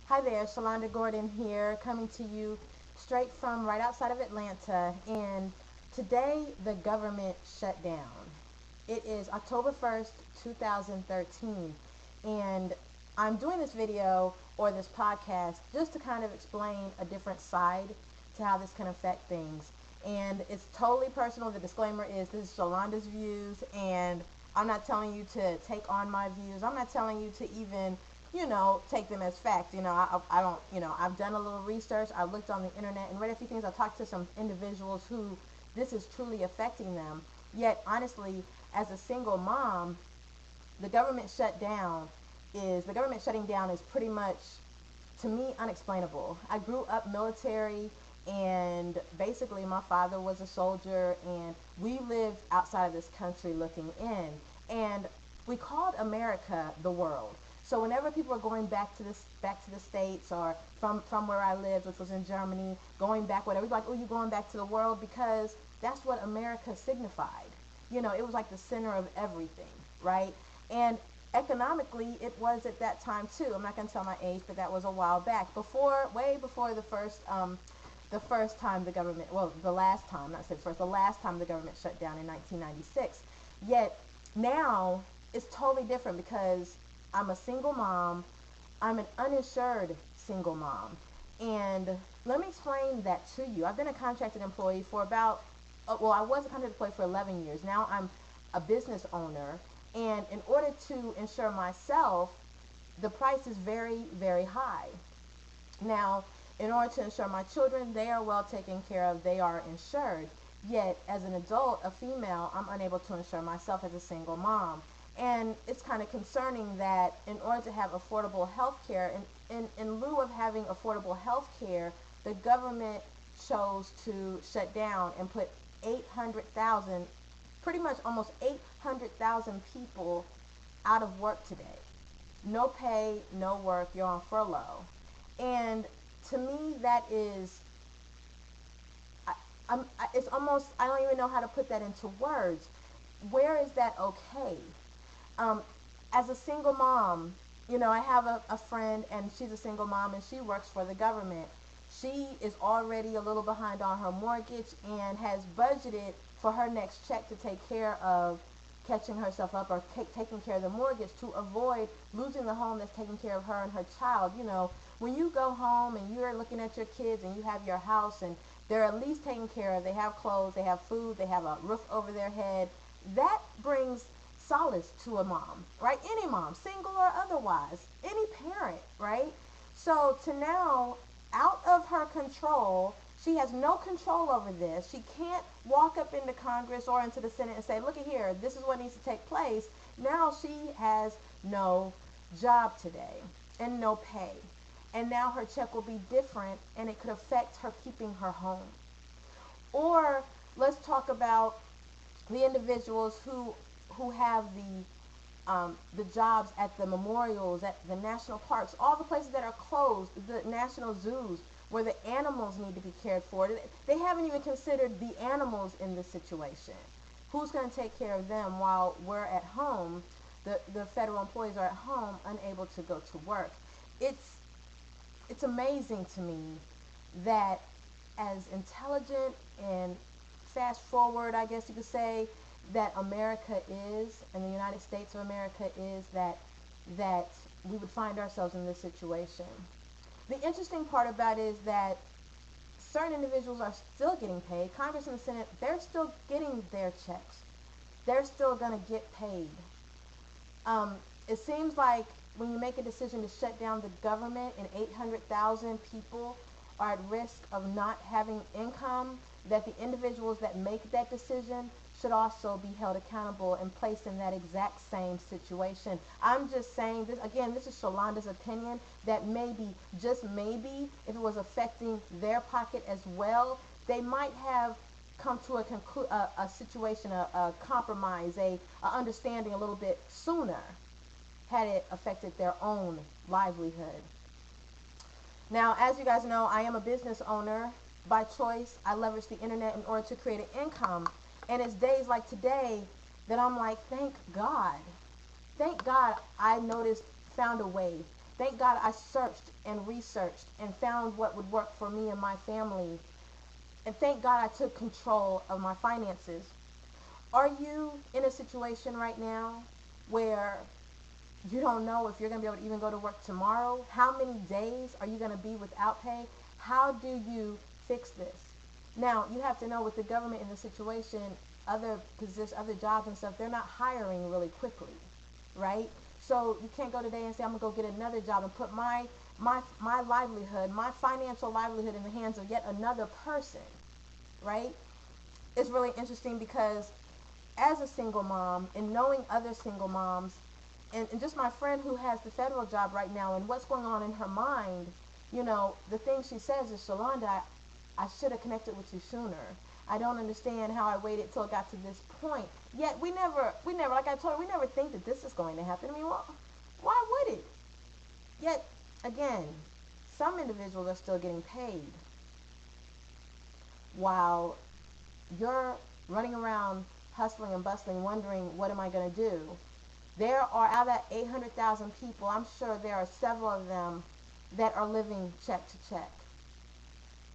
Hi there, Shalonda Gordon here, coming to you straight from right outside of Atlanta. And today, the government shut down. It is October 1st, 2013. And I'm doing this video or this podcast just to kind of explain a different side to how this can affect things. And it's totally personal. The disclaimer is this is Shalonda's views, and I'm not telling you to take on my views. I'm not telling you to even take them as fact. I don't, I've done a little research. I looked on the internet and read a few things. I talked to some individuals who this is truly affecting them. Yet, honestly, as a single mom, the government shutting down is pretty much, to me, unexplainable. I grew up military, and basically my father was a soldier, and we lived outside of this country looking in. And we called America the world. So whenever people are going back to the States, or from where I lived, which was in Germany, going back, whatever, we're like, oh, you're going back to the world, because that's what America signified. It was like the center of everything, right? And economically, it was at that time too. I'm not going to tell my age, but that was a while back, way before the first time the government, well, the last time, not say the first, the last time the government shut down in 1996. Yet now it's totally different, because I'm a single mom. I'm an uninsured single mom. And let me explain that to you. I've been a contracted employee for I was a contracted employee for 11 years. Now I'm a business owner. And in order to insure myself, the price is very, very high. Now, in order to insure my children, they are well taken care of. They are insured. Yet, as an adult, a female, I'm unable to insure myself as a single mom. And it's kind of concerning that in order to have affordable health care, in lieu of having affordable health care, the government chose to shut down and put 800,000, pretty much almost 800,000 people out of work today. No pay, no work, you're on furlough. And to me, that is, it's almost, I don't even know how to put that into words. Where is that okay? Um, as a single mom, I have a friend, and she's a single mom, and she works for the government. She is already a little behind on her mortgage and has budgeted for her next check to take care of catching herself up, or taking care of the mortgage, to avoid losing the home that's taking care of her and her child. When you go home and you're looking at your kids and you have your house and they're at least taken care of, they have clothes, they have food, they have a roof over their head, that brings solace to a mom, right? Any mom, single or otherwise, any parent, right? So to now, out of her control, she has no control over this. She can't walk up into Congress or into the Senate and say, look at here, this is what needs to take place. Now she has no job today and no pay. And now her check will be different, and it could affect her keeping her home. Or let's talk about the individuals who have the jobs at the memorials, at the national parks, all the places that are closed, the national zoos, where the animals need to be cared for. They haven't even considered the animals in this situation. Who's going to take care of them while we're at home? The federal employees are at home, unable to go to work. It's amazing to me that, as intelligent and fast forward, I guess you could say, that America is, and the United States of America is, that we would find ourselves in this situation. The interesting part about it is that certain individuals are still getting paid. Congress and the Senate, they're still getting their checks. They're still going to get paid. It seems like when you make a decision to shut down the government and 800,000 people are at risk of not having income, that the individuals that make that decision should also be held accountable and placed in that exact same situation. I'm just saying this, again, this is Shalonda's opinion, that maybe, just maybe, if it was affecting their pocket as well, they might have come to a situation, a compromise, a understanding a little bit sooner, had it affected their own livelihood. Now, as you guys know, I am a business owner by choice. I leverage the internet in order to create an income. And it's days like today that I'm like, thank God. Thank God I found a way Thank God I searched and researched and found what would work for me and my family. And thank God I took control of my finances. Are you in a situation right now where you don't know if you're going to be able to even go to work tomorrow? How many days are you going to be without pay? How do you fix this? Now, you have to know with the government in the situation, other positions, other jobs and stuff, they're not hiring really quickly, right? So you can't go today and say, I'm going to go get another job and put my livelihood, my financial livelihood in the hands of yet another person, right? It's really interesting because as a single mom and knowing other single moms and just my friend who has the federal job right now and what's going on in her mind, you know, the thing she says is, Shalonda, I should have connected with you sooner. I don't understand how I waited till it got to this point. Yet we never, like I told her, we never think that this is going to happen. I mean, well, why would it? Yet, again, some individuals are still getting paid while you're running around hustling and bustling, wondering, what am I going to do? There are, out of that 800,000 people, I'm sure there are several of them that are living check to check.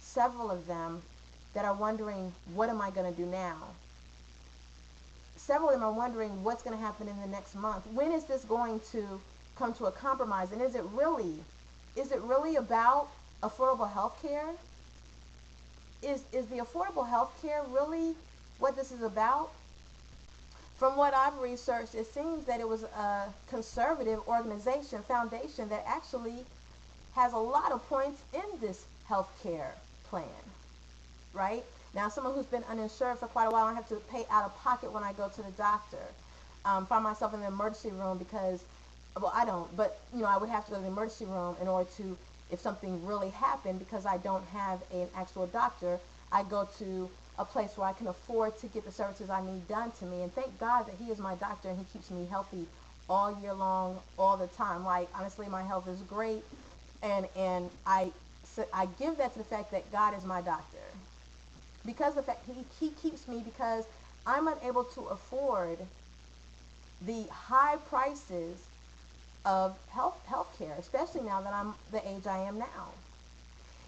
Several of them that are wondering, what am I going to do now? Several of them are wondering what's going to happen in the next month. When is this going to come to a compromise? And is it really about affordable health care? Is the affordable health care really what this is about? From what I've researched, it seems that it was a conservative organization, foundation, that actually has a lot of points in this health care plan, right? Now, someone who's been uninsured for quite a while, I have to pay out of pocket when I go to the doctor. Find myself in the emergency room because, well, I don't, but, you know, I would have to go to the emergency room in order to, if something really happened, because I don't have an actual doctor, I go to a place where I can afford to get the services I need done to me. And thank God that he is my doctor and he keeps me healthy all year long, all the time. Like, honestly, my health is great. And I give that to the fact that God is my doctor. Because of the fact he keeps me, because I'm unable to afford the high prices of health care, especially now that I'm the age I am now.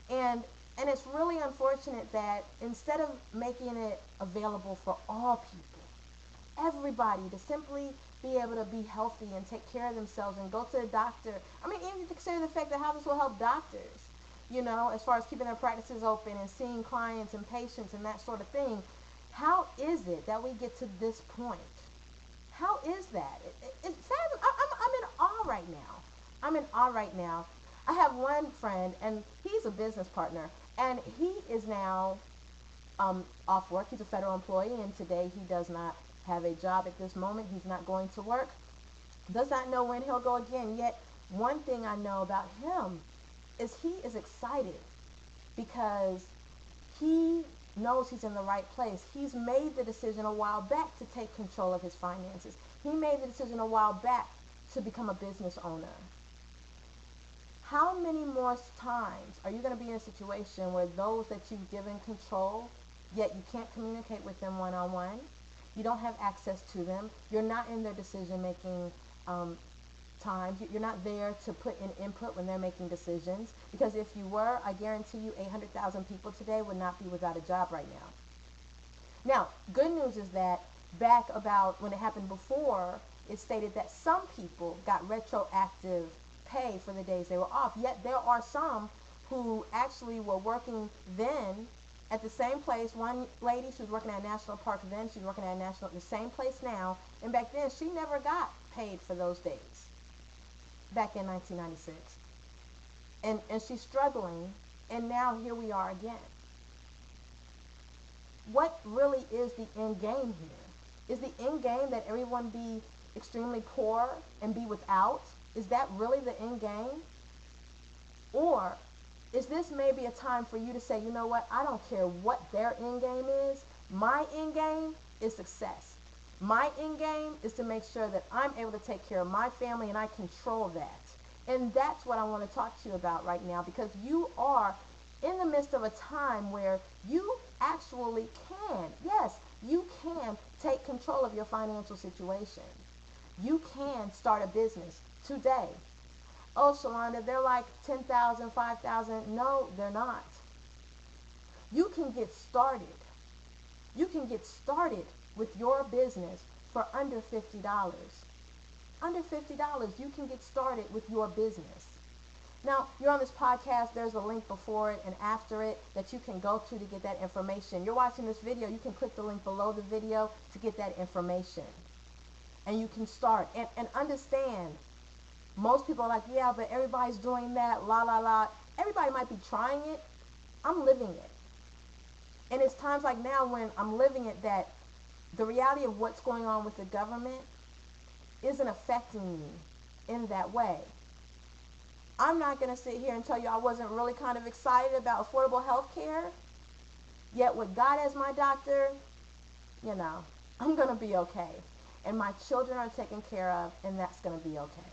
And it's really unfortunate that instead of making it available for all people, everybody, to simply be able to be healthy and take care of themselves and go to the doctor. I mean, even to consider the fact that how this will help doctors, you know, as far as keeping their practices open and seeing clients and patients and that sort of thing. How is it that we get to this point? How is that? It's sad. I'm in awe right now. I'm in awe right now. I have one friend, and he's a business partner, and he is now off work. He's a federal employee, and today he does not have a job at this moment. He's not going to work. Does not know when he'll go again. Yet, one thing I know about him is he is excited because he knows he's in the right place. He's made the decision a while back to take control of his finances. He made the decision a while back to become a business owner. How many more times are you going to be in a situation where those that you've given control, yet you can't communicate with them one-on-one? You don't have access to them. You're not in their decision-making time. You're not there to put in input when they're making decisions. Because if you were, I guarantee you 800,000 people today would not be without a job right now. Now, good news is that back about when it happened before, it stated that some people got retroactive pay for the days they were off. Yet there are some who actually were working then at the same place. One lady, she was working at a national park then, she's working at the same place now, and back then she never got paid for those days back in 1996. And she's struggling, and now here we are again. What really is the end game here? Is the end game that everyone be extremely poor and be without? Is that really the end game? Or is this maybe a time for you to say, you know what, I don't care what their end game is. My end game is success. My end game is to make sure that I'm able to take care of my family and I control that. And that's what I want to talk to you about right now, because you are in the midst of a time where you actually can, yes, you can take control of your financial situation. You can start a business today. Oh, Shalonda, they're like 10,000, 5,000. No, they're not. You can get started. You can get started with your business for under $50. Under $50, you can get started with your business. Now, you're on this podcast, there's a link before it and after it that you can go to get that information. You're watching this video, you can click the link below the video to get that information. And you can start. And understand, most people are like, yeah, but everybody's doing that, la, la, la. Everybody might be trying it. I'm living it. And it's times like now when I'm living it that the reality of what's going on with the government isn't affecting me in that way. I'm not going to sit here and tell you I wasn't really kind of excited about affordable health care. Yet with God as my doctor, I'm going to be okay. And my children are taken care of, and that's going to be okay.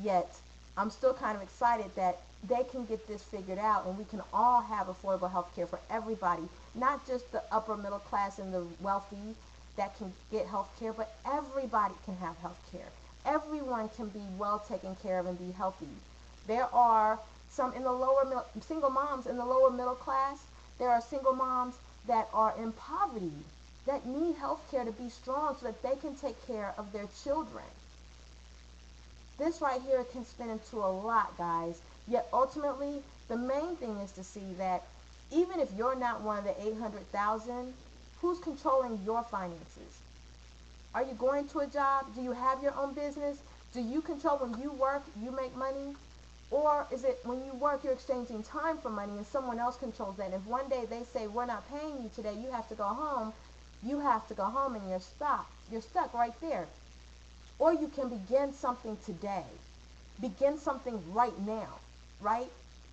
Yet, I'm still kind of excited that they can get this figured out and we can all have affordable health care for everybody. Not just the upper middle class and the wealthy that can get health care, but everybody can have health care. Everyone can be well taken care of and be healthy. There are some in the single moms in the lower middle class. There are single moms that are in poverty that need health care to be strong so that they can take care of their children. This right here can spin into a lot, guys. Yet ultimately, the main thing is to see that even if you're not one of the 800,000, who's controlling your finances? Are you going to a job? Do you have your own business? Do you control when you work, you make money? Or is it when you work, you're exchanging time for money and someone else controls that? And if one day they say, we're not paying you today, you have to go home, you have to go home and you're stuck. You're stuck right there. Or you can begin something today. Begin something right now, right?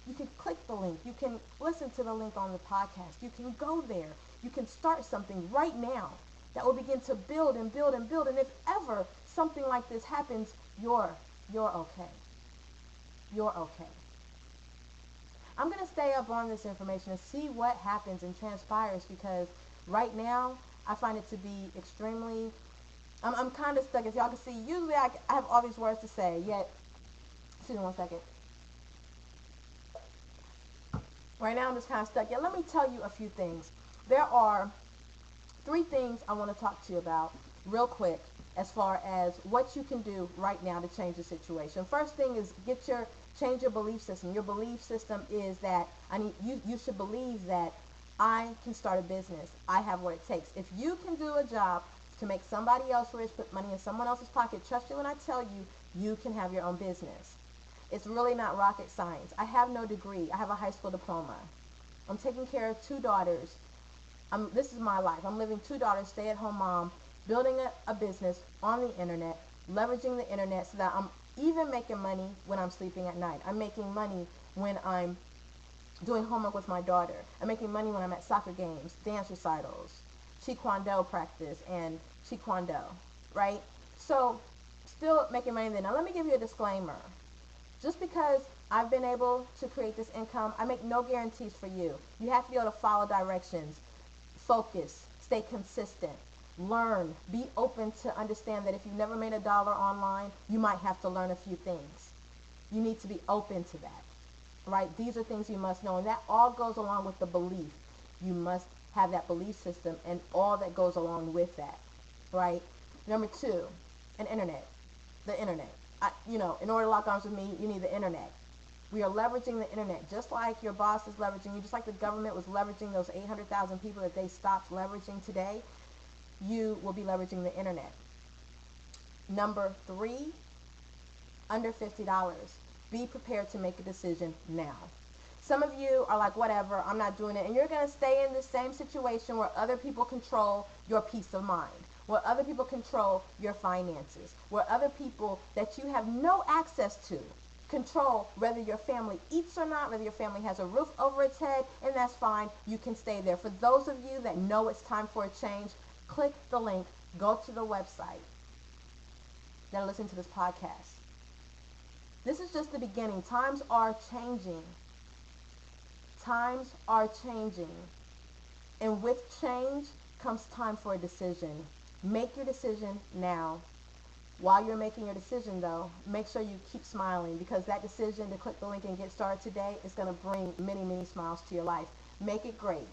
You can click the link. You can listen to the link on the podcast. You can go there. You can start something right now that will begin to build and build and build. And if ever something like this happens, you're okay. You're okay. I'm going to stay up on this information and see what happens and transpires, because right now I find it to be extremely, I'm kind of stuck. As y'all can see, usually I have all these words to say, yet, excuse me one second. Right now I'm just kind of stuck. Yet let me tell you a few things. There are 3 things I want to talk to you about real quick as far as what you can do right now to change the situation. First thing is change your belief system. Your belief system is that you should believe that I can start a business. I have what it takes. If you can do a job to make somebody else rich, put money in someone else's pocket, trust you when I tell you, you can have your own business. It's really not rocket science. I have no degree. I have a high school diploma. I'm taking care of 2 daughters. This is my life. I'm living 2 daughters, stay-at-home mom, building a business on the internet, leveraging the internet so that I'm even making money when I'm sleeping at night. I'm making money when I'm doing homework with my daughter. I'm making money when I'm at soccer games, dance recitals, Taekwondo practice, and Taekwondo, right? So, still making money then. Now, let me give you a disclaimer. Just because I've been able to create this income, I make no guarantees for you. You have to be able to follow directions, focus, stay consistent, learn, be open to understand that if you've never made $1 online, you might have to learn a few things. You need to be open to that, right? These are things you must know, and that all goes along with the belief. You must have that belief system and all that goes along with that, right? Number 2, the internet. In order to lock arms with me, you need the internet. We are leveraging the internet just like your boss is leveraging you, just like the government was leveraging those 800,000 people that they stopped leveraging today. You will be leveraging the internet. Number 3, under $50. Be prepared to make a decision now. Some of you are like, whatever, I'm not doing it. And you're going to stay in the same situation where other people control your peace of mind, where other people control your finances, where other people that you have no access to control whether your family eats or not, whether your family has a roof over its head, and that's fine. You can stay there. For those of you that know it's time for a change, click the link, go to the website, then listen to this podcast. This is just the beginning. Times are changing. Times are changing. And with change comes time for a decision. Make your decision now. While you're making your decision, though, make sure you keep smiling, because that decision to click the link and get started today is going to bring many, many smiles to your life. Make it great.